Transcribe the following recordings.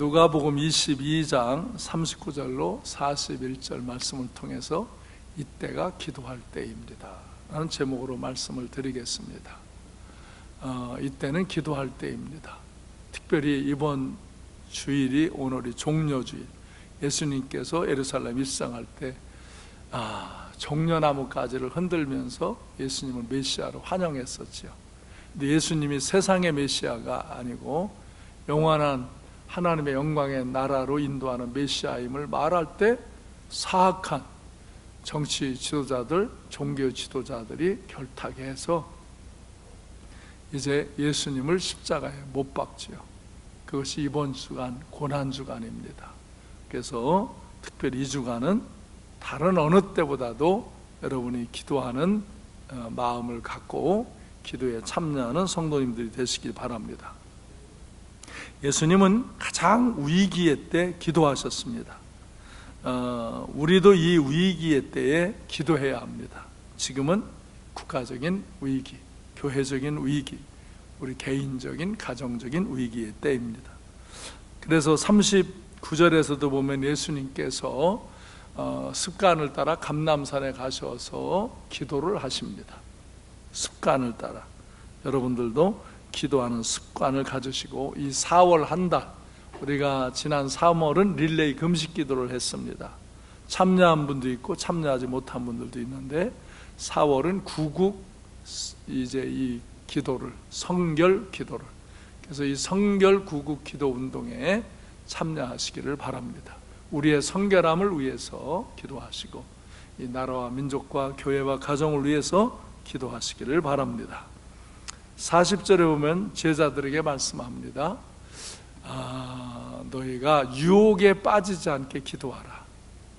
누가복음 22장 39절로 41절 말씀을 통해서 이때가 기도할 때입니다 라는 제목으로 말씀을 드리겠습니다. 이때는 기도할 때입니다. 특별히 이번 주일이 오늘이 종려주일, 예수님께서 예루살렘 입성할 때 종려나무 가지를 흔들면서 예수님을 메시아로 환영했었죠. 근데 예수님이 세상의 메시아가 아니고 영원한 하나님의 영광의 나라로 인도하는 메시아임을 말할 때 사악한 정치 지도자들, 종교 지도자들이 결탁해서 이제 예수님을 십자가에 못 박지요. 그것이 이번 주간 고난주간입니다. 그래서 특별히 이 주간은 다른 어느 때보다도 여러분이 기도하는 마음을 갖고 기도에 참여하는 성도님들이 되시길 바랍니다. 예수님은 가장 위기의 때 기도하셨습니다. 우리도 이 위기의 때에 기도해야 합니다. 지금은 국가적인 위기, 교회적인 위기, 우리 개인적인 가정적인 위기의 때입니다. 그래서 39절에서도 보면 예수님께서 습관을 따라 감람산에 가셔서 기도를 하십니다. 습관을 따라 여러분들도 기도하는 습관을 가지시고, 이 4월 한 달, 우리가 지난 3월은 릴레이 금식 기도를 했습니다. 참여한 분도 있고 참여하지 못한 분들도 있는데, 4월은 구국 이제 이 기도를, 성결 기도를, 그래서 이 성결 구국 기도 운동에 참여하시기를 바랍니다. 우리의 성결함을 위해서 기도하시고, 이 나라와 민족과 교회와 가정을 위해서 기도하시기를 바랍니다. 40절에 보면 제자들에게 말씀합니다. 너희가 유혹에 빠지지 않게 기도하라,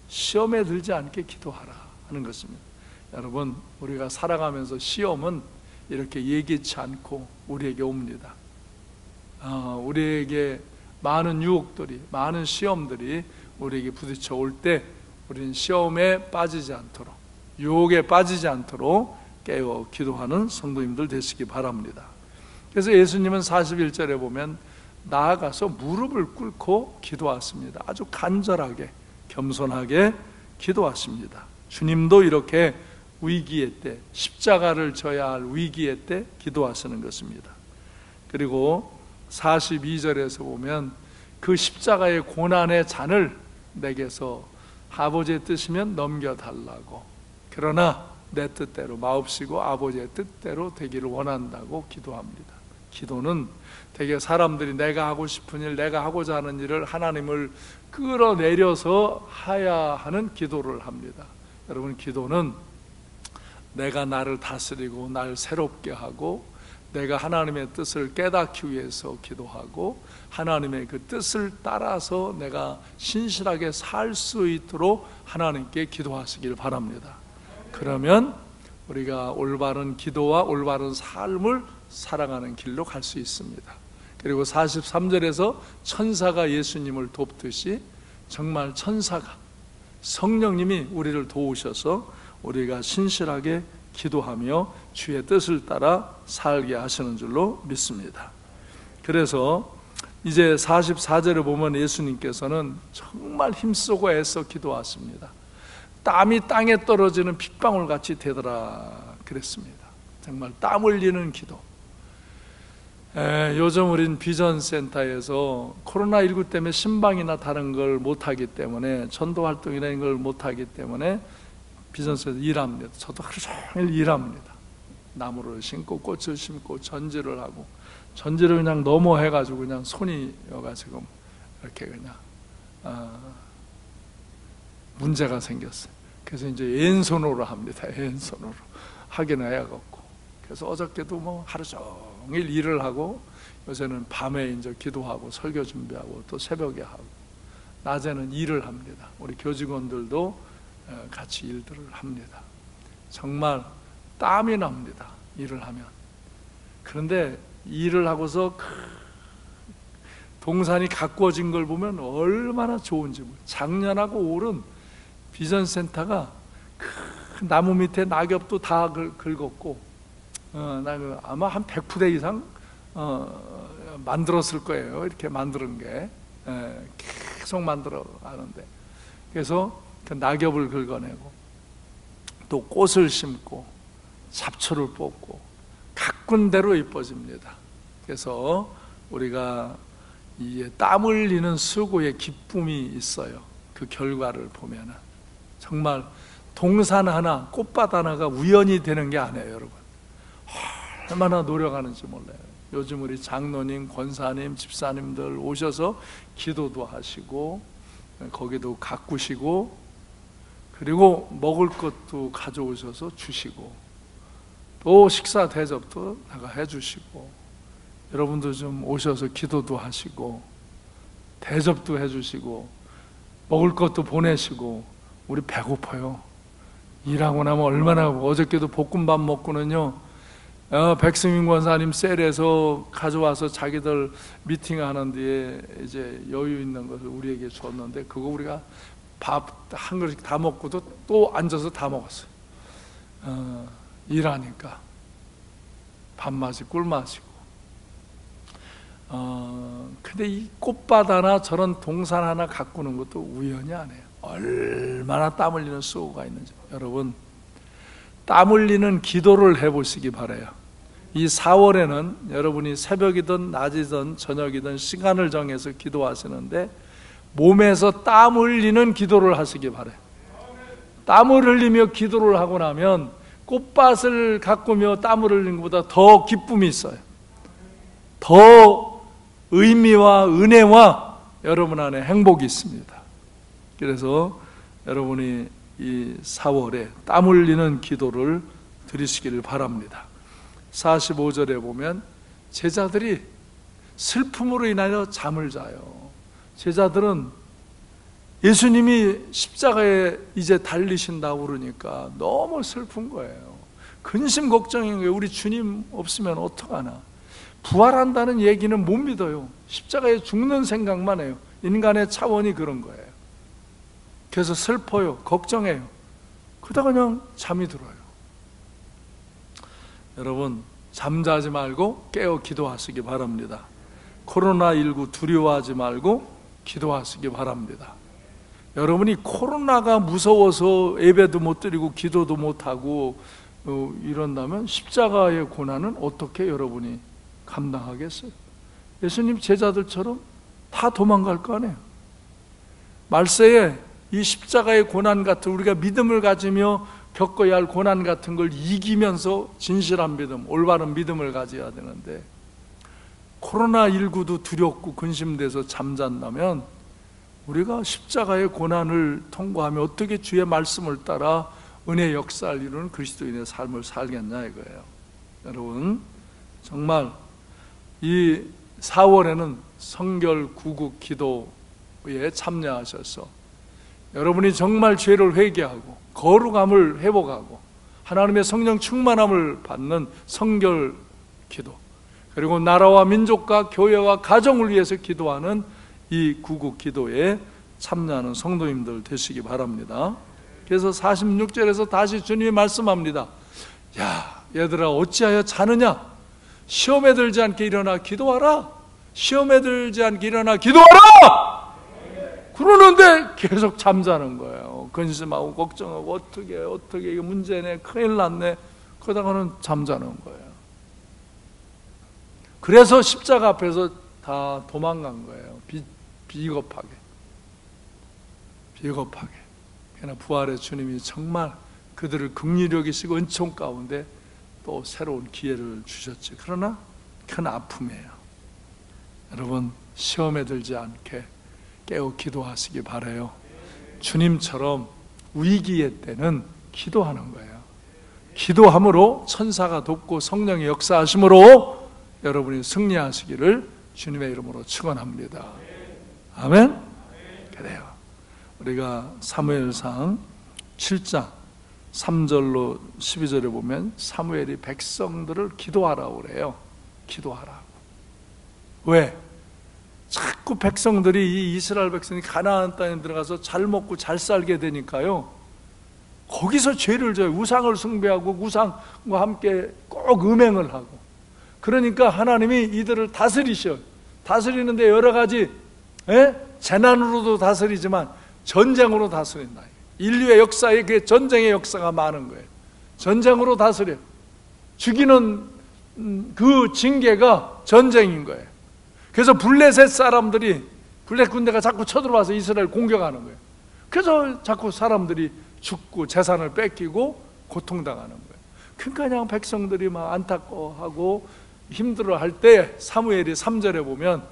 시험에 들지 않게 기도하라 하는 것입니다. 여러분, 우리가 살아가면서 시험은 이렇게 예기치 않고 우리에게 옵니다. 우리에게 많은 유혹들이, 많은 시험들이 우리에게 부딪혀 올 때 우리는 시험에 빠지지 않도록, 유혹에 빠지지 않도록 깨어 기도하는 성도님들 되시기 바랍니다. 그래서 예수님은 41절에 보면 나아가서 무릎을 꿇고 기도하십니다. 아주 간절하게, 겸손하게 기도하십니다. 주님도 이렇게 위기의 때, 십자가를 져야 할 위기의 때 기도하시는 것입니다. 그리고 42절에서 보면 그 십자가의 고난의 잔을 내게서 아버지의 뜻이면 넘겨달라고, 그러나 내 뜻대로 마옵시고 아버지의 뜻대로 되기를 원한다고 기도합니다. 기도는 되게 사람들이 내가 하고 싶은 일, 내가 하고자 하는 일을 하나님을 끌어내려서 해야 하는 기도를 합니다. 여러분, 기도는 내가 나를 다스리고 날 새롭게 하고, 내가 하나님의 뜻을 깨닫기 위해서 기도하고, 하나님의 그 뜻을 따라서 내가 신실하게 살 수 있도록 하나님께 기도하시길 바랍니다. 그러면 우리가 올바른 기도와 올바른 삶을 살아가는 길로 갈 수 있습니다. 그리고 43절에서 천사가 예수님을 돕듯이 정말 천사가, 성령님이 우리를 도우셔서 우리가 신실하게 기도하며 주의 뜻을 따라 살게 하시는 줄로 믿습니다. 그래서 이제 44절에 보면 예수님께서는 정말 힘쓰고 애써 기도하십니다. 땀이 땅에 떨어지는 핏방울 같이 되더라 그랬습니다. 정말 땀 흘리는 기도. 요즘 우린 비전센터에서 코로나19 때문에 신방이나 다른 걸 못하기 때문에, 전도활동이나 이런 걸 못하기 때문에 비전센터에서 일합니다. 저도 하루 종일 일합니다. 나무를 심고 꽃을 심고 전지를 하고, 전지를 그냥 넘어해가지고 그냥 손이 여가지고 이렇게 그냥 문제가 생겼어요. 그래서 이제 왼손으로 합니다. 왼손으로 하기는 해야겠고. 그래서 어저께도 뭐 하루 종일 일을 하고, 요새는 밤에 이제 기도하고 설교 준비하고 또 새벽에 하고, 낮에는 일을 합니다. 우리 교직원들도 같이 일들을 합니다. 정말 땀이 납니다. 일을 하면. 그런데 일을 하고서 동산이 가꾸어진 걸 보면 얼마나 좋은지. 작년하고 올은 비전센터가 그 나무 밑에 낙엽도 다 긁었고, 아마 한 100푸대 이상 만들었을 거예요. 이렇게 만드는 게 계속 만들어 가는데, 그래서 그 낙엽을 긁어내고 또 꽃을 심고 잡초를 뽑고 가꾼 대로 이뻐집니다. 그래서 우리가 이 땀 흘리는 수고의 기쁨이 있어요. 그 결과를 보면은 정말 동산 하나, 꽃밭 하나가 우연히 되는 게 아니에요, 여러분. 얼마나 노력하는지 몰라요. 요즘 우리 장로님, 권사님, 집사님들 오셔서 기도도 하시고 거기도 가꾸시고, 그리고 먹을 것도 가져오셔서 주시고, 또 식사 대접도 내가 해주시고, 여러분도 좀 오셔서 기도도 하시고 대접도 해주시고 먹을 것도 보내시고. 우리 배고파요. 일하고 나면 얼마나. 어저께도 볶음밥 먹고는요, 백승민 권사님 셀에서 가져와서 자기들 미팅하는 뒤에 이제 여유 있는 것을 우리에게 줬는데, 그거 우리가 밥 한 그릇 다 먹고도 또 앉아서 다 먹었어요. 일하니까 밥맛이 꿀맛이고. 근데 이 꽃밭 하나, 저런 동산 하나 가꾸는 것도 우연이 아니에요. 얼마나 땀 흘리는 수고가 있는지. 여러분, 땀 흘리는 기도를 해보시기 바라요. 이 4월에는 여러분이 새벽이든 낮이든 저녁이든 시간을 정해서 기도하시는데, 몸에서 땀 흘리는 기도를 하시기 바라요. 땀을 흘리며 기도를 하고 나면 꽃밭을 가꾸며 땀을 흘리는 것보다 더 기쁨이 있어요. 더 의미와 은혜와 여러분 안에 행복이 있습니다. 그래서 여러분이 이 4월에 땀 흘리는 기도를 드리시기를 바랍니다. 45절에 보면 제자들이 슬픔으로 인하여 잠을 자요. 제자들은 예수님이 십자가에 이제 달리신다고 그러니까 너무 슬픈 거예요. 근심 걱정인 거예요. 우리 주님 없으면 어떡하나. 부활한다는 얘기는 못 믿어요. 십자가에 죽는 생각만 해요. 인간의 차원이 그런 거예요. 그래서 슬퍼요. 걱정해요. 그러다가 그냥 잠이 들어요. 여러분, 잠자지 말고 깨어 기도하시기 바랍니다. 코로나19 두려워하지 말고 기도하시기 바랍니다. 여러분이 코로나가 무서워서 예배도 못 드리고 기도도 못하고 이런다면 십자가의 고난은 어떻게 여러분이 감당하겠어요? 예수님 제자들처럼 다 도망갈 거 아니에요. 말세에 이 십자가의 고난 같은, 우리가 믿음을 가지며 겪어야 할 고난 같은 걸 이기면서 진실한 믿음, 올바른 믿음을 가져야 되는데, 코로나19도 두렵고 근심돼서 잠잔다면 우리가 십자가의 고난을 통과하며 어떻게 주의 말씀을 따라 은혜 역사를 이루는 그리스도인의 삶을 살겠냐 이거예요. 여러분, 정말 이 4월에는 성결 구국 기도에 참여하셔서 여러분이 정말 죄를 회개하고 거룩함을 회복하고 하나님의 성령 충만함을 받는 성결 기도, 그리고 나라와 민족과 교회와 가정을 위해서 기도하는 이 구국 기도에 참여하는 성도님들 되시기 바랍니다. 그래서 46절에서 다시 주님이 말씀합니다. 야, 얘들아 어찌하여 자느냐? 시험에 들지 않게 일어나 기도하라. 시험에 들지 않게 일어나 기도하라. 그러는데 계속 잠자는 거예요. 근심하고 걱정하고 어떻게 이게 문제네, 큰일 났네. 그러다가는 잠자는 거예요. 그래서 십자가 앞에서 다 도망간 거예요. 비겁하게. 그러나 부활의 주님이 정말 그들을 긍휼히 여기시고 은총 가운데 또 새로운 기회를 주셨지. 그러나 큰 아픔이에요. 여러분, 시험에 들지 않게 깨어 기도하시기 바라요. 주님처럼 위기의 때는 기도하는 거예요. 기도함으로 천사가 돕고 성령의 역사하심으로 여러분이 승리하시기를 주님의 이름으로 축원합니다. 아멘. 그래요. 우리가 사무엘상 7장 3절로 12절에 보면 사무엘이 백성들을 기도하라고 그래요. 기도하라고. 왜? 자꾸 백성들이, 이 이스라엘 백성이 가나안 땅에 들어가서 잘 먹고 잘 살게 되니까요, 거기서 죄를 져요. 우상을 숭배하고 우상과 함께 꼭 음행을 하고. 그러니까 하나님이 이들을 다스리셔요. 다스리는데 여러 가지 재난으로도 다스리지만 전쟁으로 다스린다. 인류의 역사에 그 전쟁의 역사가 많은 거예요. 전쟁으로 다스려. 죽이는 그 징계가 전쟁인 거예요. 그래서 블레셋 사람들이, 블레셋 군대가 자꾸 쳐들어와서 이스라엘 공격하는 거예요. 그래서 자꾸 사람들이 죽고 재산을 뺏기고 고통당하는 거예요. 그러니까 그냥 백성들이 막 안타까워하고 힘들어할 때 사무엘이 3절에 보면,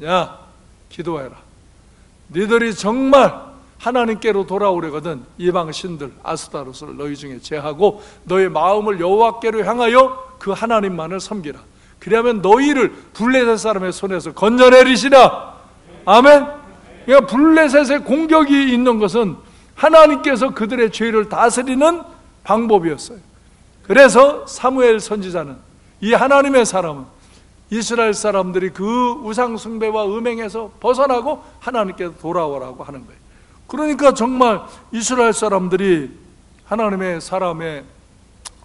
야, 기도해라. 너희들이 정말 하나님께로 돌아오려거든 이방 신들 아스타로스를 너희 중에 제하고 너희 마음을 여호와께로 향하여 그 하나님만을 섬기라. 그러면 너희를 블레셋 사람의 손에서 건져내리시라. 아멘. 그러니까 블레셋의 공격이 있는 것은 하나님께서 그들의 죄를 다스리는 방법이었어요. 그래서 사무엘 선지자는, 이 하나님의 사람은 이스라엘 사람들이 그 우상 숭배와 음행에서 벗어나고 하나님께 돌아오라고 하는 거예요. 그러니까 정말 이스라엘 사람들이 하나님의 사람의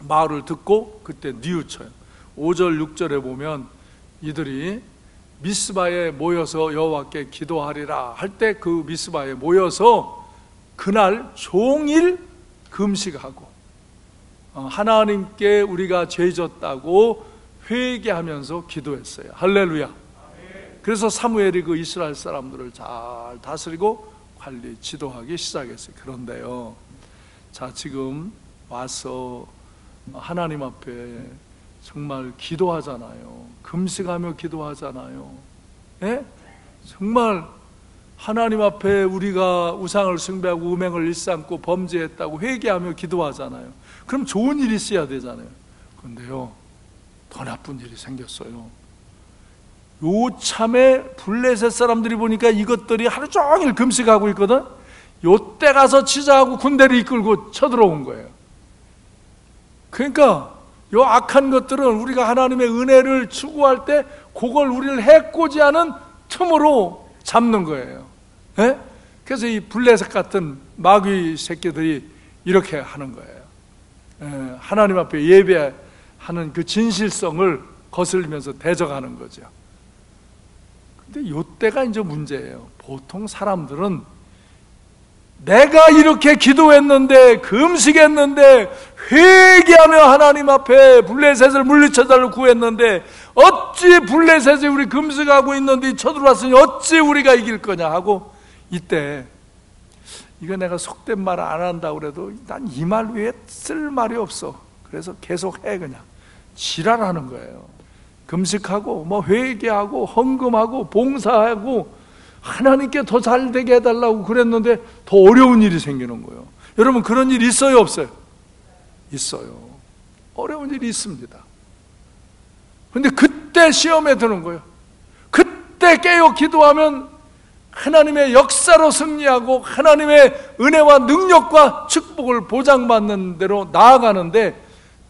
말을 듣고 그때 뉘우쳐요. 5절 6절에 보면 이들이 미스바에 모여서 여호와께 기도하리라 할 때 그 미스바에 모여서 그날 종일 금식하고 하나님께 우리가 죄졌다고 회개하면서 기도했어요. 할렐루야. 그래서 사무엘이 그 이스라엘 사람들을 잘 다스리고 관리, 지도하기 시작했어요. 그런데요, 자, 지금 와서 하나님 앞에 정말 기도하잖아요. 금식하며 기도하잖아요. 예? 정말 하나님 앞에 우리가 우상을 숭배하고 음행을 일삼고 범죄했다고 회개하며 기도하잖아요. 그럼 좋은 일이 있어야 되잖아요. 그런데요, 더 나쁜 일이 생겼어요. 요참에 블레셋 사람들이 보니까 이것들이 하루 종일 금식하고 있거든. 요때 가서 치자하고 군대를 이끌고 쳐들어온 거예요. 그러니까 요 악한 것들은 우리가 하나님의 은혜를 추구할 때 그걸 우리를 해코지하는 틈으로 잡는 거예요. 예? 그래서 이 블레셋 같은 마귀 새끼들이 이렇게 하는 거예요. 예, 하나님 앞에 예배하는 그 진실성을 거슬리면서 대적하는 거죠. 근데 요때가 이제 문제예요. 보통 사람들은 내가 이렇게 기도했는데, 금식했는데, 회개하며 하나님 앞에 블레셋을 물리쳐달라고 구했는데, 어찌 블레셋이 우리 금식하고 있는데 쳐들어왔으니 어찌 우리가 이길 거냐 하고, 이때 이거 내가 속된 말 안 한다고 그래도 난 이 말 외에 쓸 말이 없어. 그래서 계속 해. 그냥 지랄하는 거예요. 금식하고 뭐 회개하고 헌금하고 봉사하고 하나님께 더 잘되게 해달라고 그랬는데 더 어려운 일이 생기는 거예요. 여러분, 그런 일 있어요, 없어요? 있어요. 어려운 일이 있습니다. 그런데 그때 시험에 드는 거예요. 그때 깨어 기도하면 하나님의 역사로 승리하고 하나님의 은혜와 능력과 축복을 보장받는 대로 나아가는데,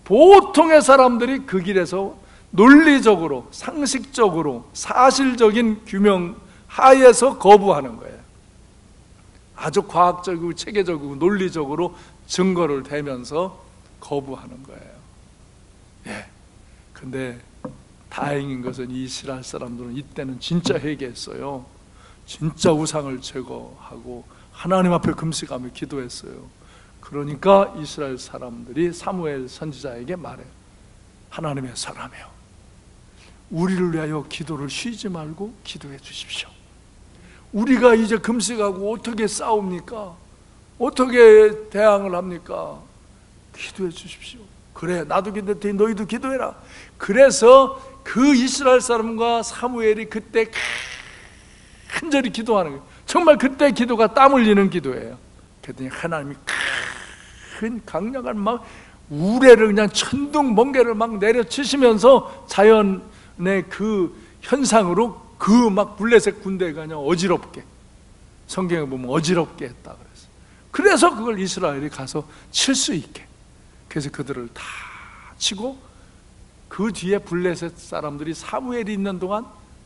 보통의 사람들이 그 길에서 논리적으로, 상식적으로, 사실적인 규명 하에서 거부하는 거예요. 아주 과학적이고 체계적이고 논리적으로 증거를 대면서 거부하는 거예요. 예. 근데 다행인 것은 이스라엘 사람들은 이때는 진짜 회개했어요. 진짜 우상을 제거하고 하나님 앞에 금식하며 기도했어요. 그러니까 이스라엘 사람들이 사무엘 선지자에게 말해요. 하나님의 사람이요, 우리를 위하여 기도를 쉬지 말고 기도해 주십시오. 우리가 이제 금식하고 어떻게 싸웁니까? 어떻게 대항을 합니까? 기도해 주십시오. 그래, 나도 기도할 테니 너희도 기도해라. 그래서 그 이스라엘 사람과 사무엘이 그때 간절히 기도하는 거예요. 정말 그때 기도가 땀 흘리는 기도예요. 그랬더니 하나님이 큰 강력한 막 우레를 그냥 천둥 번개를 막 내려치시면서 자연의 그 현상으로 그 막 블레셋 군대가 그냥 어지럽게, 성경에 보면 어지럽게 했다 그랬어요. 그래서 그걸 이스라엘이 가서 칠 수 있게, 그래서 그들을 다 치고 그 뒤에 블레셋 사람들이 사무엘이 있는 동안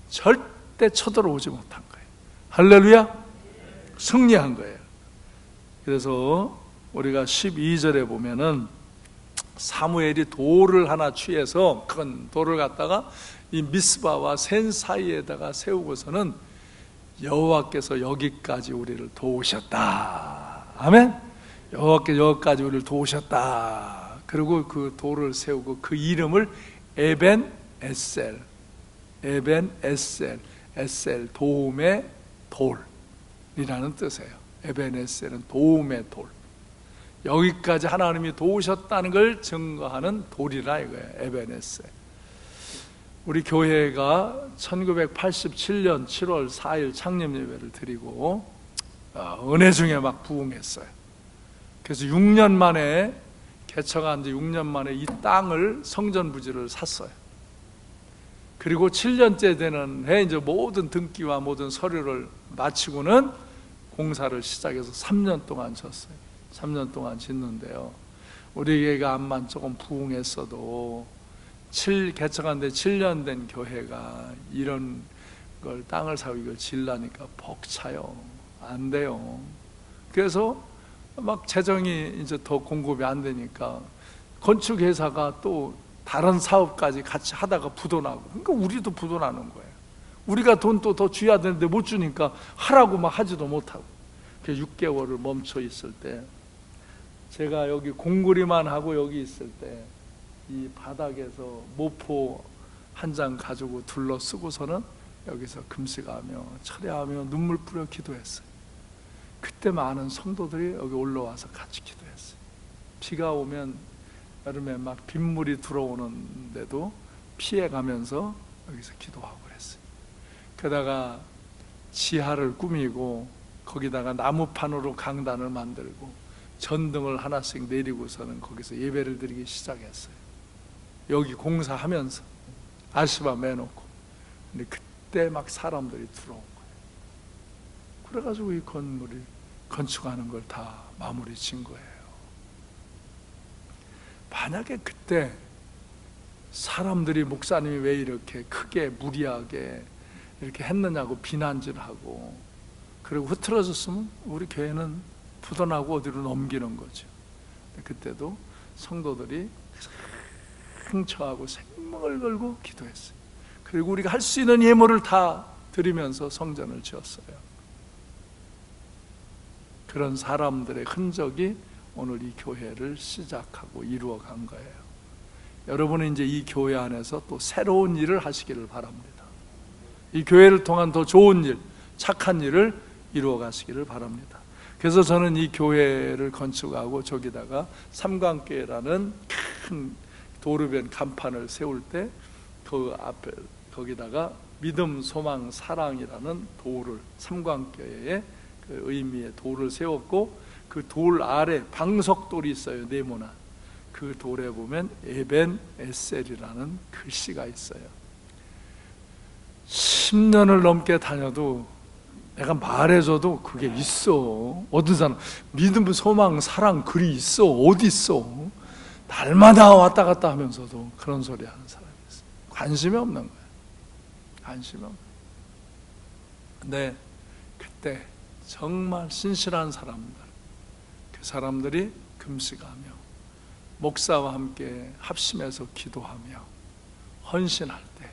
절대 쳐들어오지 못한 거예요. 할렐루야. 승리한 거예요. 그래서 우리가 12절에 보면은 사무엘이 돌을 하나 취해서 큰 돌을 갖다가 이 미스바와 센 사이에다가 세우고서는 여호와께서 여기까지 우리를 도우셨다. 아멘. 여호와께서 여기까지 우리를 도우셨다. 그리고 그 돌을 세우고 그 이름을 에벤 에셀, 에벤 에셀, 에셀 도움의 돌이라는 뜻이에요. 에벤 에셀은 도움의 돌. 여기까지 하나님이 도우셨다는 걸 증거하는 돌이라 이거예요. 에벤 에셀. 우리 교회가 1987년 7월 4일 창립 예배를 드리고 은혜 중에 막 부흥했어요. 그래서 6년 만에 개척한 지 6년 만에 이 땅을 성전 부지를 샀어요. 그리고 7년째 되는 해 이제 모든 등기와 모든 서류를 마치고는 공사를 시작해서 3년 동안 졌어요. 3년 동안 짓는데요. 우리 교회가 암만 조금 부흥했어도 개척한 데 7년 된 교회가 이런 걸 땅을 사고 이걸 질라니까 벅차요. 안 돼요. 그래서 막 재정이 이제 더 공급이 안 되니까 건축회사가 또 다른 사업까지 같이 하다가 부도나고, 그러니까 우리도 부도나는 거예요. 우리가 돈 또 더 줘야 되는데 못 주니까 하라고 막 하지도 못하고. 그 6개월을 멈춰 있을 때, 제가 여기 공구리만 하고 여기 있을 때 이 바닥에서 모포 한 장 가지고 둘러 쓰고서는 여기서 금식하며 철야하며 눈물 뿌려 기도했어요. 그때 많은 성도들이 여기 올라와서 같이 기도했어요. 비가 오면 여름에 막 빗물이 들어오는데도 피해가면서 여기서 기도하고 그랬어요. 게다가 지하를 꾸미고 거기다가 나무판으로 강단을 만들고 전등을 하나씩 내리고서는 거기서 예배를 드리기 시작했어요. 여기 공사하면서 아시바 매놓고. 근데 그때 막 사람들이 들어온 거예요. 그래가지고 이 건물이 건축하는 걸 다 마무리 진 거예요. 만약에 그때 사람들이 목사님이 왜 이렇게 크게 무리하게 이렇게 했느냐고 비난질하고 그리고 흐트러졌으면 우리 교회는 부도나고 어디로 넘기는 거죠. 그때도 성도들이 흥청하고 생명을 걸고 기도했어요. 그리고 우리가 할 수 있는 예물을 다 드리면서 성전을 지었어요. 그런 사람들의 흔적이 오늘 이 교회를 시작하고 이루어간 거예요. 여러분은 이제 이 교회 안에서 또 새로운 일을 하시기를 바랍니다. 이 교회를 통한 더 좋은 일, 착한 일을 이루어 가시기를 바랍니다. 그래서 저는 이 교회를 건축하고 저기다가 삼광교회라는 큰 도르변 간판을 세울 때 그 앞에 거기다가 믿음, 소망, 사랑이라는 돌을, 삼광교회의 그 의미의 돌을 세웠고 그 돌 아래 방석돌이 있어요. 네모난. 그 돌에 보면 에벤 에셀이라는 글씨가 있어요. 10년을 넘게 다녀도 내가 말해줘도 그게 있어. 어떤 사람 믿음, 소망, 사랑 글이 있어. 어디 있어? 날마다 왔다 갔다 하면서도 그런 소리 하는 사람이 있어요. 관심이 없는 거예요. 관심이 없는 거예요. 근데 그때 정말 신실한 사람들, 그 사람들이 금식하며 목사와 함께 합심해서 기도하며 헌신할 때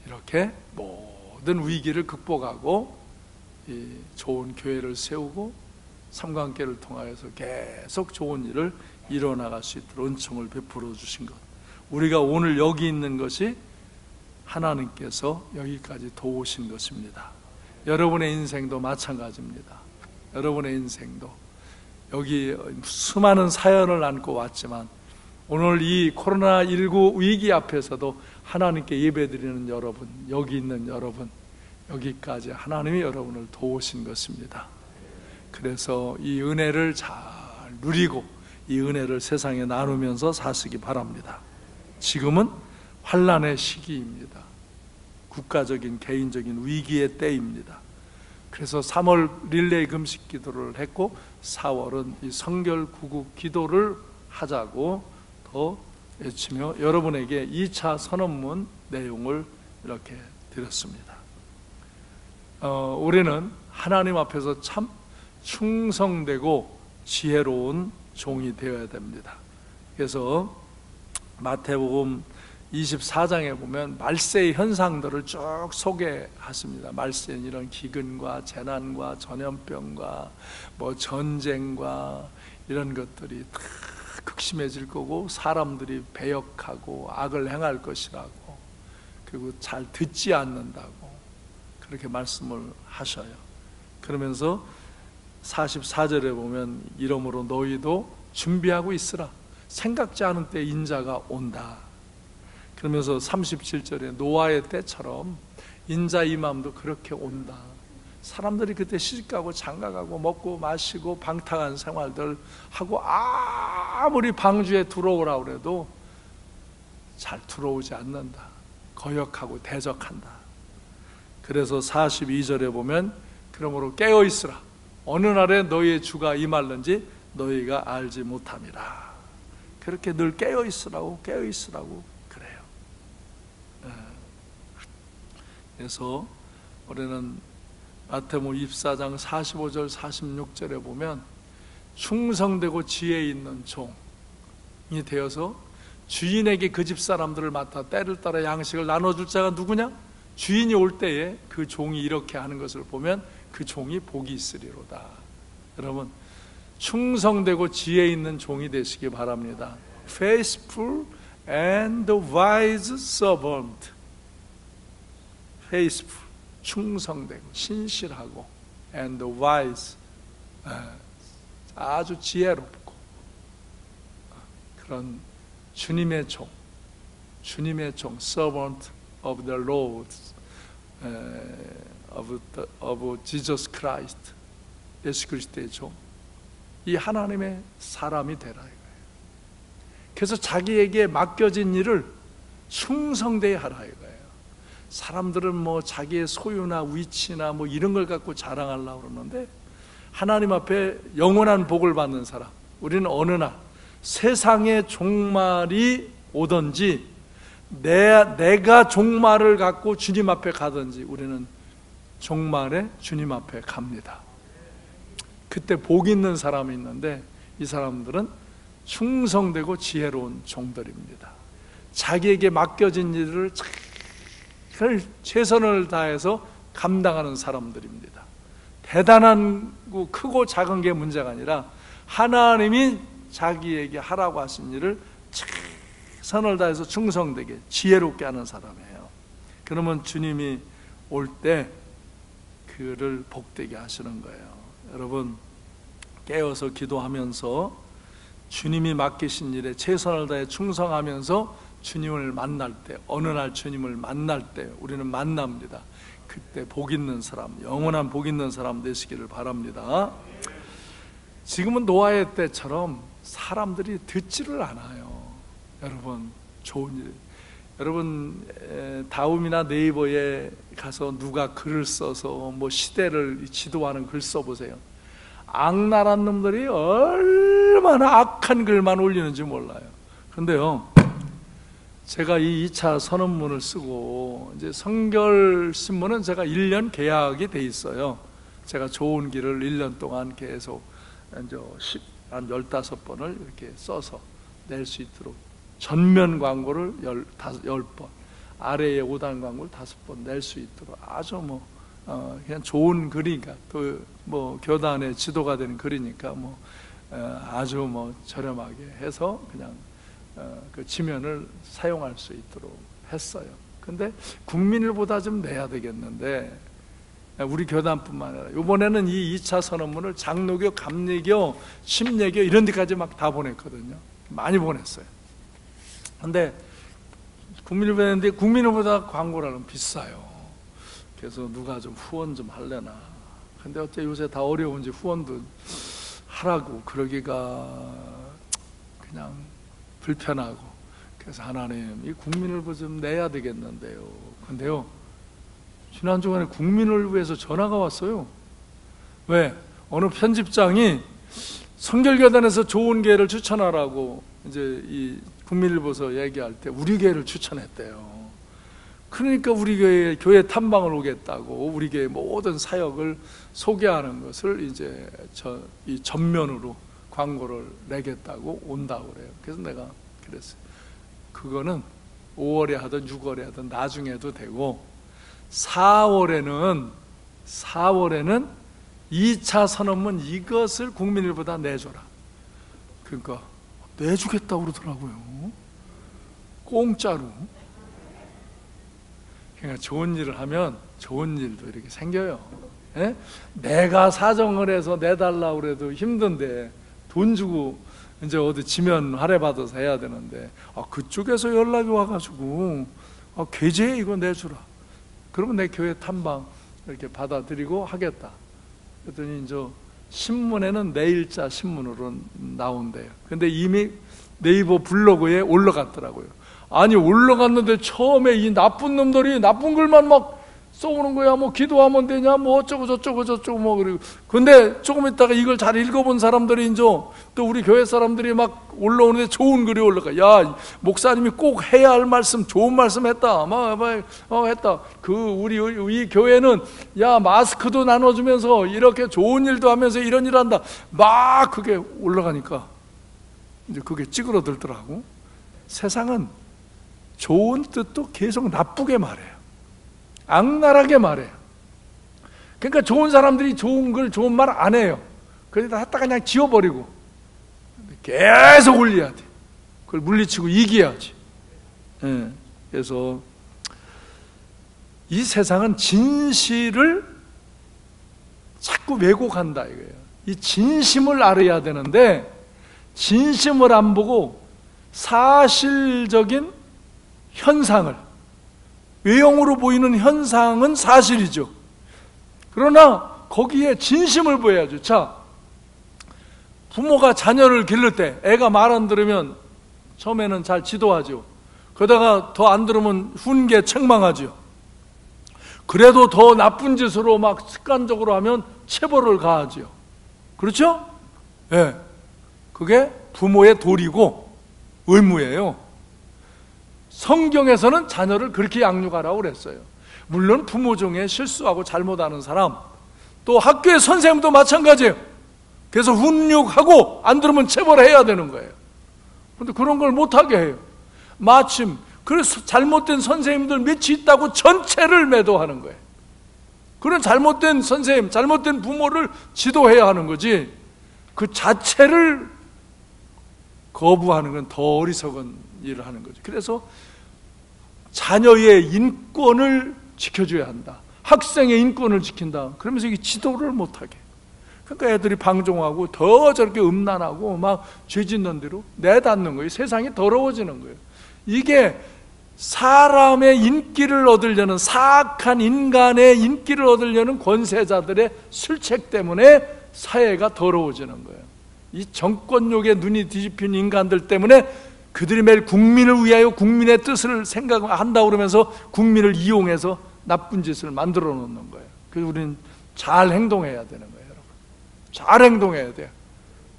이렇게 모든 위기를 극복하고 이 좋은 교회를 세우고 삼광교회를 통하여서 계속 좋은 일을 이뤄나갈 수 있도록 은총을 베풀어 주신 것, 우리가 오늘 여기 있는 것이 하나님께서 여기까지 도우신 것입니다. 여러분의 인생도 마찬가지입니다. 여러분의 인생도 여기 수많은 사연을 안고 왔지만 오늘 이 코로나19 위기 앞에서도 하나님께 예배드리는 여러분, 여기 있는 여러분, 여기까지 하나님이 여러분을 도우신 것입니다. 그래서 이 은혜를 잘 누리고 이 은혜를 세상에 나누면서 사시기 바랍니다. 지금은 환난의 시기입니다. 국가적인 개인적인 위기의 때입니다. 그래서 3월 릴레이 금식 기도를 했고 4월은 이 성결 구국 기도를 하자고 더 외치며 여러분에게 2차 선언문 내용을 이렇게 드렸습니다. 우리는 하나님 앞에서 참 충성되고 지혜로운 종이 되어야 됩니다. 그래서 마태복음 24장에 보면 말세의 현상들을 쭉 소개하십니다. 말세는 이런 기근과 재난과 전염병과 뭐 전쟁과 이런 것들이 다 극심해질 거고, 사람들이 배역하고 악을 행할 것이라고, 그리고 잘 듣지 않는다고 그렇게 말씀을 하셔요. 그러면서 44절에 보면 이러므로 너희도 준비하고 있으라. 생각지 않은 때 인자가 온다. 그러면서 37절에 노아의 때처럼 인자 임함도 그렇게 온다. 사람들이 그때 시집가고 장가가고 먹고 마시고 방탕한 생활들 하고 아무리 방주에 들어오라고 해도 잘 들어오지 않는다. 거역하고 대적한다. 그래서 42절에 보면 그러므로 깨어있으라. 어느 날에 너희의 주가 임할는지 너희가 알지 못함이라. 그렇게 늘 깨어있으라고 그래요. 그래서 우리는 마태복음 24장 45절 46절에 보면 충성되고 지혜 있는 종이 되어서 주인에게 그 집 사람들을 맡아 때를 따라 양식을 나눠줄 자가 누구냐? 주인이 올 때에 그 종이 이렇게 하는 것을 보면 그 종이 복이 있으리로다. 여러분, 충성되고 지혜 있는 종이 되시기 바랍니다. Faithful and wise servant. Faithful, 충성되고 신실하고, and wise, 아주 지혜롭고, 그런 주님의 종, servant of the Lord, of Jesus Christ, 예수 그리스도의 종, 이 하나님의 사람이 되라 이거예요. 그래서 자기에게 맡겨진 일을 충성되게 하라 이거예요. 사람들은 뭐 자기의 소유나 위치나 뭐 이런 걸 갖고 자랑하려고 그러는데, 하나님 앞에 영원한 복을 받는 사람, 우리는 어느 날 세상의 종말이 오든지 내가 종말을 갖고 주님 앞에 가든지 우리는 종말에 주님 앞에 갑니다. 그때 복 있는 사람이 있는데, 이 사람들은 충성되고 지혜로운 종들입니다. 자기에게 맡겨진 일을 잘 최선을 다해서 감당하는 사람들입니다. 대단한 크고 작은 게 문제가 아니라 하나님이 자기에게 하라고 하신 일을 최선을 다해서 충성되게 지혜롭게 하는 사람이에요. 그러면 주님이 올 때 그를 복되게 하시는 거예요. 여러분, 깨어서 기도하면서 주님이 맡기신 일에 최선을 다해 충성하면서 주님을 만날 때, 어느 날 주님을 만날 때 우리는 만납니다. 그때 복 있는 사람, 영원한 복 있는 사람 되시기를 바랍니다. 지금은 노아의 때처럼 사람들이 듣지를 않아요. 여러분, 좋은 일, 여러분 다음이나 네이버에 가서 누가 글을 써서 뭐 시대를 지도하는 글 써보세요. 악랄한 놈들이 얼마나 악한 글만 올리는지 몰라요. 그런데요, 제가 이 2차 선언문을 쓰고 이제 성결신문은 제가 1년 계약이 돼 있어요. 제가 좋은 길을 1년 동안 계속 이제 한 15번을 이렇게 써서 낼 수 있도록, 전면 광고를 10번, 아래에 5단 광고를 5번 낼 수 있도록 아주 그냥 좋은 글이니까, 또 뭐 교단의 지도가 되는 글이니까 아주 저렴하게 해서 그냥 그 지면을 사용할 수 있도록 했어요. 근데 국민일보다 좀 내야 되겠는데, 우리 교단뿐만 아니라 이번에는 이 2차 선언문을 장로교, 감리교, 침례교 이런 데까지 막 다 보냈거든요. 많이 보냈어요. 근데 국민일보에 했는데 국민일보다 광고라는 비싸요. 그래서 누가 좀 후원 좀 할래나. 근데 어째 요새 다 어려운지 후원도 하라고 그러기가 그냥 불편하고, 그래서 하나님, 이 국민일보 좀 내야 되겠는데요. 근데요, 지난 주간에 국민일보에서 전화가 왔어요. 왜? 어느 편집장이 성결교단에서 좋은 교회를 추천하라고 이제 이 국민일보에서 얘기할 때 우리 교회를 추천했대요. 그러니까 우리 교회 탐방을 오겠다고, 우리 교회 모든 사역을 소개하는 것을 이제 이 전면으로 광고를 내겠다고 온다고 그래요. 그래서 내가 그랬어요. 그거는 5월에 하든 6월에 하든 나중에 해도 되고, 4월에는 2차 선언문 이것을 국민일보다 내줘라. 그러니까 내주겠다고 그러더라고요. 공짜로. 그러니까 좋은 일을 하면 좋은 일도 이렇게 생겨요. 예? 내가 사정을 해서 내달라고 그래도 힘든데, 돈 주고 이제 어디 지면 할애 받아서 해야 되는데, 그쪽에서 연락이 와가지고 계좌에 이거 내주라. 그러면 내 교회 탐방 이렇게 받아들이고 하겠다. 그랬더니 이제 신문에는 내일자 신문으로 나온대요. 근데 이미 네이버 블로그에 올라갔더라고요. 아니, 올라갔는데 처음에 이 나쁜 놈들이 나쁜 글만 막 써오는 거야. 뭐 기도하면 되냐, 뭐 어쩌고 저쩌고 뭐. 그리고 근데 조금 있다가 이걸 잘 읽어본 사람들이 이제 또 우리 교회 사람들이 막 올라오는데 좋은 글이 올라가. 야, 목사님이 꼭 해야 할 말씀, 좋은 말씀 했다. 했다. 우리 교회는 야, 마스크도 나눠주면서 이렇게 좋은 일도 하면서 이런 일 한다. 막 그게 올라가니까 이제 그게 찌그러들더라고. 세상은 좋은 뜻도 계속 나쁘게 말해요. 악랄하게 말해요. 그러니까 좋은 사람들이 좋은 글, 좋은 말 안 해요. 그러다 하다가 그냥 지워버리고 계속 올려야 돼. 그걸 물리치고 이겨야지. 예. 그래서 이 세상은 진실을 자꾸 왜곡한다 이거예요. 이 진심을 알아야 되는데, 진심을 안 보고 사실적인 현상을, 외형으로 보이는 현상은 사실이죠. 그러나 거기에 진심을 보여야죠. 자, 부모가 자녀를 기를 때 애가 말 안 들으면 처음에는 잘 지도하죠. 그러다가 더 안 들으면 훈계 책망하죠. 그래도 더 나쁜 짓으로 막 습관적으로 하면 체벌을 가하죠. 그렇죠? 예. 네. 그게 부모의 도리고 의무예요. 성경에서는 자녀를 그렇게 양육하라고 그랬어요. 물론 부모 중에 실수하고 잘못하는 사람, 또 학교의 선생님도 마찬가지예요. 그래서 훈육하고 안 들으면 체벌해야 되는 거예요. 그런데 그런 걸 못하게 해요. 마침 그래서 잘못된 선생님들 몇이 있다고 전체를 매도하는 거예요. 그런 잘못된 선생님, 잘못된 부모를 지도해야 하는 거지, 그 자체를 거부하는 건 더 어리석은 일을 하는 거죠. 그래서 자녀의 인권을 지켜줘야 한다. 학생의 인권을 지킨다. 그러면서 이게 지도를 못하게. 그러니까 애들이 방종하고 더 저렇게 음란하고 막 죄짓는 대로 내닫는 거예요. 세상이 더러워지는 거예요. 이게 사람의 인기를 얻으려는, 사악한 인간의 인기를 얻으려는 권세자들의 술책 때문에 사회가 더러워지는 거예요. 이 정권욕에 눈이 뒤집힌 인간들 때문에 그들이 매일 국민을 위하여 국민의 뜻을 생각한다고 그러면서 국민을 이용해서 나쁜 짓을 만들어 놓는 거예요. 그래서 우리는 잘 행동해야 되는 거예요, 여러분. 잘 행동해야 돼요.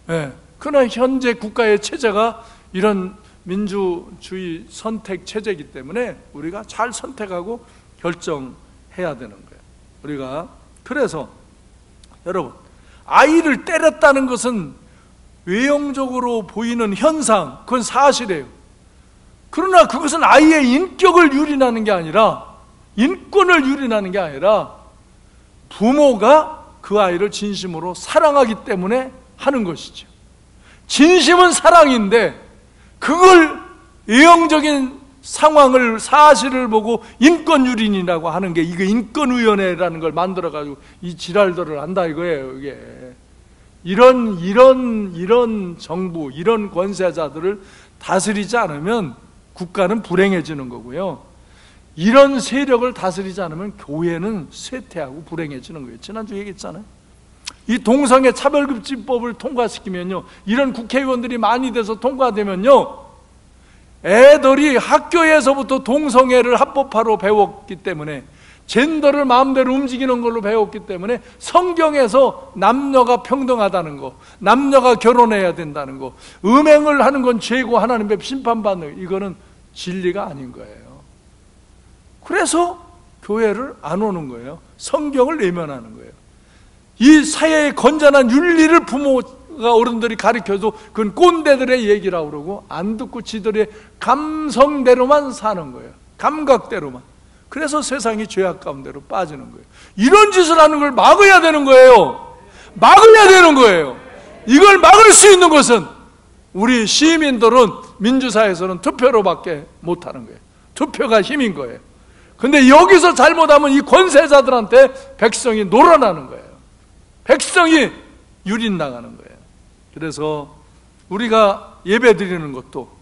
네. 그러나 현재 국가의 체제가 이런 민주주의 선택 체제이기 때문에 우리가 잘 선택하고 결정해야 되는 거예요. 우리가 그래서 여러분, 아이를 때렸다는 것은 외형적으로 보이는 현상, 그건 사실이에요. 그러나 그것은 아이의 인격을 유린하는 게 아니라, 인권을 유린하는 게 아니라 부모가 그 아이를 진심으로 사랑하기 때문에 하는 것이죠. 진심은 사랑인데 그걸 외형적인 상황을, 사실을 보고 인권유린이라고 하는 게, 이게 인권위원회라는 걸 만들어가지고 이 지랄들을 한다 이거예요. 이게 이런 정부, 이런 권세자들을 다스리지 않으면 국가는 불행해지는 거고요. 이런 세력을 다스리지 않으면 교회는 쇠퇴하고 불행해지는 거예요. 지난주 얘기했잖아요. 이 동성애 차별금지법을 통과시키면요, 이런 국회의원들이 많이 돼서 통과되면요, 애들이 학교에서부터 동성애를 합법화로 배웠기 때문에, 젠더를 마음대로 움직이는 걸로 배웠기 때문에 성경에서 남녀가 평등하다는 거, 남녀가 결혼해야 된다는 거, 음행을 하는 건 죄고 하나님의 심판받는 거, 이거는 진리가 아닌 거예요. 그래서 교회를 안 오는 거예요. 성경을 외면하는 거예요. 이 사회의 건전한 윤리를 어른들이 가르쳐도 그건 꼰대들의 얘기라고 그러고 안 듣고 지들의 감성대로만 사는 거예요. 감각대로만. 그래서 세상이 죄악 가운데로 빠지는 거예요. 이런 짓을 하는 걸 막아야 되는 거예요. 막아야 되는 거예요. 이걸 막을 수 있는 것은 우리 시민들은 민주사회에서는 투표로밖에 못하는 거예요. 투표가 힘인 거예요. 근데 여기서 잘못하면 이 권세자들한테 백성이 놀아나는 거예요. 백성이 유린당하는 거예요. 그래서 우리가 예배 드리는 것도,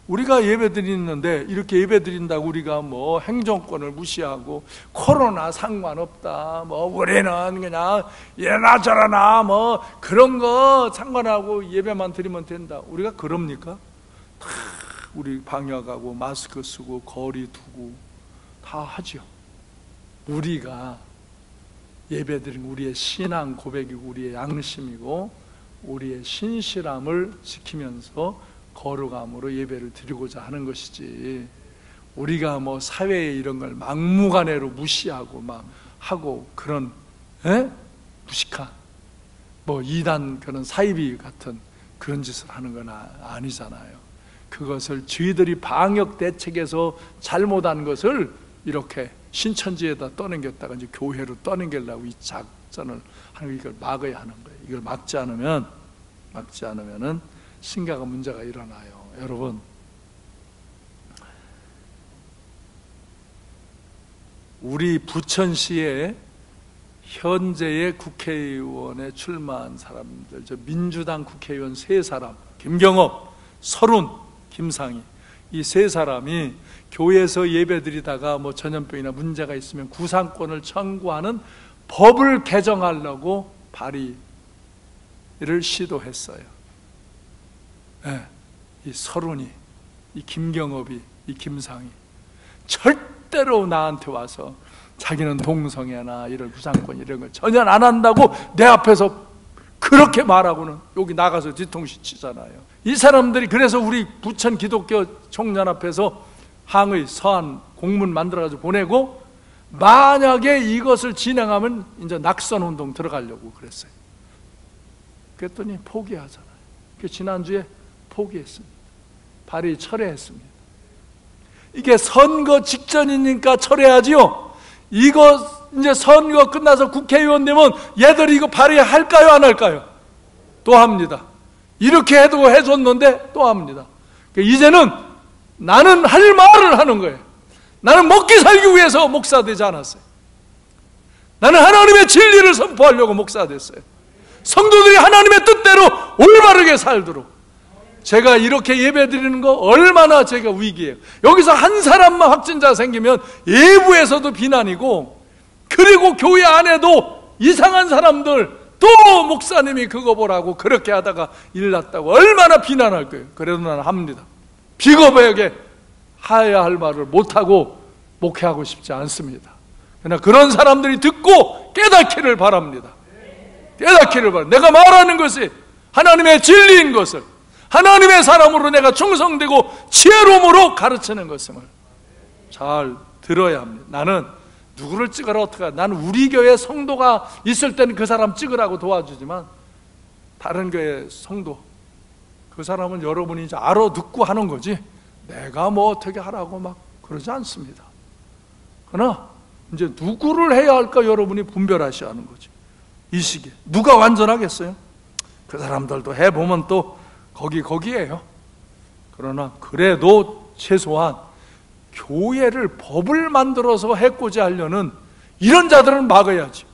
우리가 예배 드리는데 이렇게 예배 드린다고 우리가 뭐 행정권을 무시하고 코로나 상관없다, 뭐 우리는 그냥 예나 저러나 뭐 그런 거 상관하고 예배만 드리면 된다, 우리가 그럽니까? 다 우리 방역하고 마스크 쓰고 거리 두고 다 하죠. 우리가 예배 드린 우리의 신앙 고백이고 우리의 양심이고 우리의 신실함을 지키면서 거룩함으로 예배를 드리고자 하는 것이지, 우리가 뭐 사회에 이런 걸 막무가내로 무시하고 막 하고 그런 무식한 뭐 이단 그런 사이비 같은 그런 짓을 하는 건 아니잖아요. 그것을 저희들이 방역 대책에서 잘못한 것을 이렇게 신천지에다 떠넘겼다가 이제 교회로 떠넘기려고 이 작전을 하는, 이걸 막아야 하는 거예요. 이걸 막지 않으면은 심각한 문제가 일어나요. 여러분, 우리 부천시에 현재의 국회의원에 출마한 사람들, 저 민주당 국회의원 3사람, 김경업, 설훈, 김상희, 이 3사람이 교회에서 예배드리다가 뭐 전염병이나 문제가 있으면 구상권을 청구하는 법을 개정하려고 발의를 시도했어요. 네, 이 설훈이, 이 김경업이, 이 김상희 절대로 나한테 와서 자기는 동성애나 이런 구상권 이런 걸 전혀 안 한다고 내 앞에서 그렇게 말하고는 여기 나가서 뒤통수 치잖아요. 이 사람들이 그래서 우리 부천 기독교 총련 앞에서 항의 서한 공문 만들어가지고 보내고, 만약에 이것을 진행하면 이제 낙선운동 들어가려고 그랬어요. 그랬더니 포기하잖아요. 지난주에 포기했습니다. 발의 철회했습니다. 이게 선거 직전이니까 철회하지요. 이거 이제 선거 끝나서 국회의원 되면 얘들이 이거 발의할까요, 안 할까요? 또 합니다. 이렇게 해줬는데 또 합니다. 이제는 나는 할 말을 하는 거예요. 나는 먹기 살기 위해서 목사 되지 않았어요. 나는 하나님의 진리를 선포하려고 목사 됐어요. 성도들이 하나님의 뜻대로 올바르게 살도록. 제가 이렇게 예배 드리는 거 얼마나 제가 위기예요. 여기서 한 사람만 확진자 생기면 외부에서도 비난이고, 그리고 교회 안에도 이상한 사람들, 또 목사님이 그거 보라고 그렇게 하다가 일 났다고 얼마나 비난할 거예요. 그래도 나는 합니다. 비겁하게 해야 할 말을 못하고 목회하고 싶지 않습니다. 그러나 그런 사람들이 듣고 깨닫기를 바랍니다. 깨닫기를 바랍니다. 내가 말하는 것이 하나님의 진리인 것을, 하나님의 사람으로 내가 충성되고 지혜로움으로 가르치는 것을 잘 들어야 합니다. 나는 누구를 찍으라 어떡해. 나는 우리 교회 성도가 있을 때는 그 사람 찍으라고 도와주지만, 다른 교회 성도, 그 사람은 여러분이 이제 알아듣고 하는 거지 내가 뭐 어떻게 하라고 막 그러지 않습니다. 그러나 이제 누구를 해야 할까 여러분이 분별하셔야 하는 거지. 이 시기에 누가 완전하겠어요? 그 사람들도 해보면 또 거기에요. 그러나 그래도 최소한 교회를 법을 만들어서 해코지 하려는 이런 자들은 막아야지.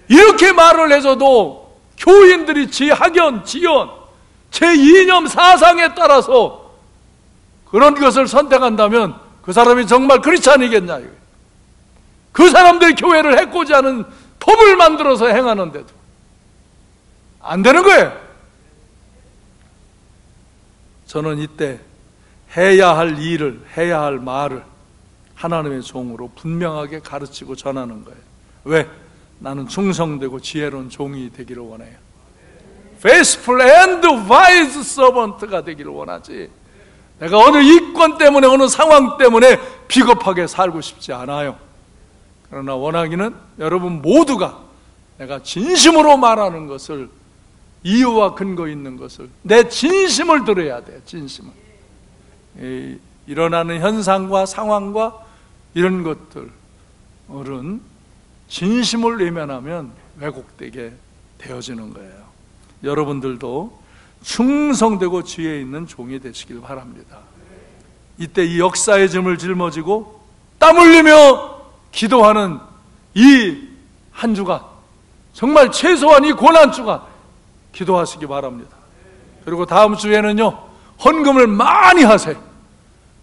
이렇게 말을 해서도 교인들이 지 학연, 지연, 제 이념 사상에 따라서 그런 것을 선택한다면 그 사람이 정말 크리스찬이겠냐. 그 사람들이 교회를 해코지 하는 법을 만들어서 행하는데도 안 되는 거예요. 저는 이때 해야 할 일을, 해야 할 말을 하나님의 종으로 분명하게 가르치고 전하는 거예요. 왜? 나는 충성되고 지혜로운 종이 되기를 원해요. Faithful and wise servant가 되기를 원하지, 내가 어느 이권 때문에, 어느 상황 때문에 비겁하게 살고 싶지 않아요. 그러나 원하기는 여러분 모두가 내가 진심으로 말하는 것을 이유와 근거 있는 것을, 내 진심을 들어야 돼요. 진심을. 일어나는 현상과 상황과 이런 것들은 진심을 외면하면 왜곡되게 되어지는 거예요. 여러분들도 충성되고 지혜 있는 종이 되시길 바랍니다. 이때 이 역사의 짐을 짊어지고 땀 흘리며 기도하는 이 한 주간, 정말 최소한 이 고난주간 기도하시기 바랍니다. 그리고 다음 주에는요, 헌금을 많이 하세요.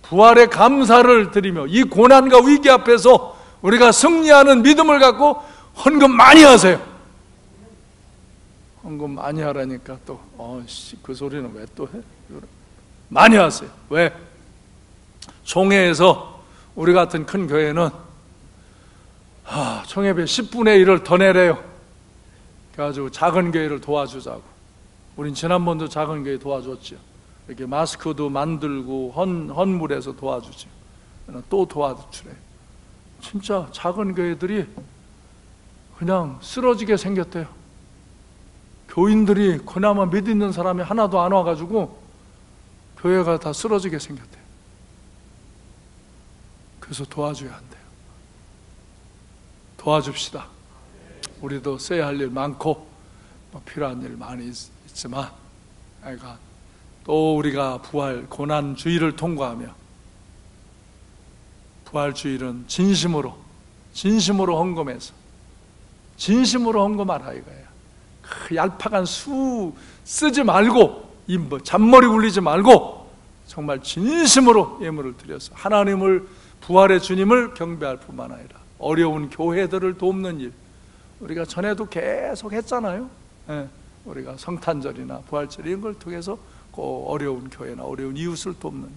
부활의 감사를 드리며 이 고난과 위기 앞에서 우리가 승리하는 믿음을 갖고 헌금 많이 하세요. 헌금 많이 하라니까 또 그 소리는 왜 또 해? 많이 하세요. 왜? 총회에서 우리 같은 큰 교회는 총회비 10분의 1을 더 내래요. 그래가지고 작은 교회를 도와주자고. 우린 지난번도 작은 교회 도와줬죠. 이렇게 마스크도 만들고 헌물에서 도와주죠. 또 도와주래요. 진짜 작은 교회들이 그냥 쓰러지게 생겼대요. 교인들이 그나마 믿는 사람이 하나도 안 와가지고 교회가 다 쓰러지게 생겼대요. 그래서 도와줘야 한대요. 도와줍시다. 우리도 써야 할 일 많고 필요한 일 많이 있지만, 그러니까 또 우리가 부활 고난주의를 통과하며, 부활주의는 진심으로 헌금해서 진심으로 헌금하라 이거예요. 그 얄팍한 수 쓰지 말고, 잔머리 굴리지 말고 정말 진심으로 예물을 드려서 하나님을, 부활의 주님을 경배할 뿐만 아니라 어려운 교회들을 돕는 일, 우리가 전에도 계속 했잖아요. 우리가 성탄절이나 부활절 이런 걸 통해서 꼭 어려운 교회나 어려운 이웃을 돕는 일,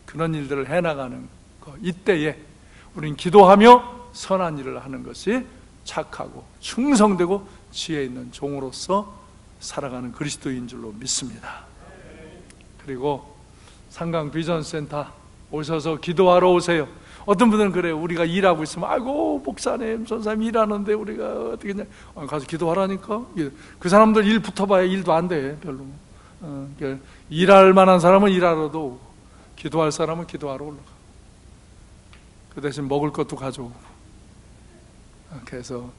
그런 일들을 해나가는 것, 이때에 우리는 기도하며 선한 일을 하는 것이 착하고 충성되고 지혜 있는 종으로서 살아가는 그리스도인 줄로 믿습니다. 그리고 상강 비전센터 오셔서 기도하러 오세요. 어떤 분들은 그래요. 우리가 일하고 있으면 아이고 목사님, 전사님 일하는데 우리가 어떻게 했냐, 가서 기도하라니까. 그 사람들 일 붙어봐야 일도 안 돼 별로. 일할 만한 사람은 일하러도 오고, 기도할 사람은 기도하러 올라가. 그 대신 먹을 것도 가져오고. 그래서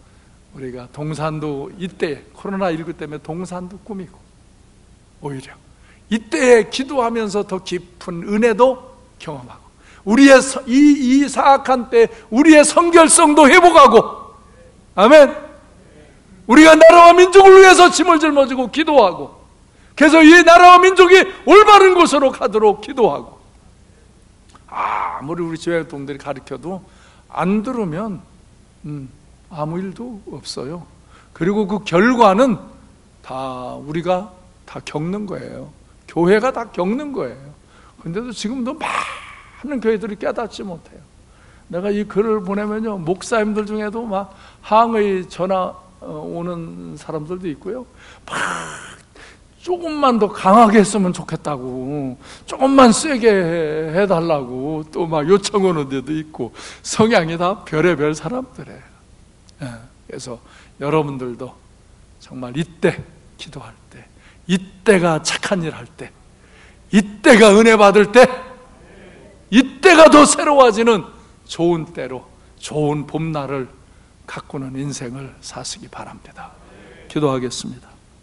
우리가 동산도 이때 코로나19 때문에 동산도 꾸미고, 오히려 이때에 기도하면서 더 깊은 은혜도 경험하고, 우리의 이 사악한 때 우리의 성결성도 회복하고, 아멘. 우리가 나라와 민족을 위해서 짐을 짊어지고 기도하고, 그래서 이 나라와 민족이 올바른 곳으로 가도록 기도하고, 아무리 우리 지회동들이 가르쳐도 안 들으면 아무 일도 없어요. 그리고 그 결과는 다 우리가 다 겪는 거예요. 교회가 다 겪는 거예요. 근데도 지금도 많은 교회들이 깨닫지 못해요. 내가 이 글을 보내면요, 목사님들 중에도 막 항의 전화 오는 사람들도 있고요. 막 조금만 더 강하게 했으면 좋겠다고, 조금만 세게 해달라고 또 막 요청 오는 데도 있고, 성향이 다 별의별 사람들이에요. 그래서 여러분들도 정말 이때 기도할 때, 이때가 착한 일 할 때, 이때가 은혜 받을 때, 이때가 더 새로워지는 좋은 때로, 좋은 봄날을 가꾸는 인생을 사시기 바랍니다. 기도하겠습니다.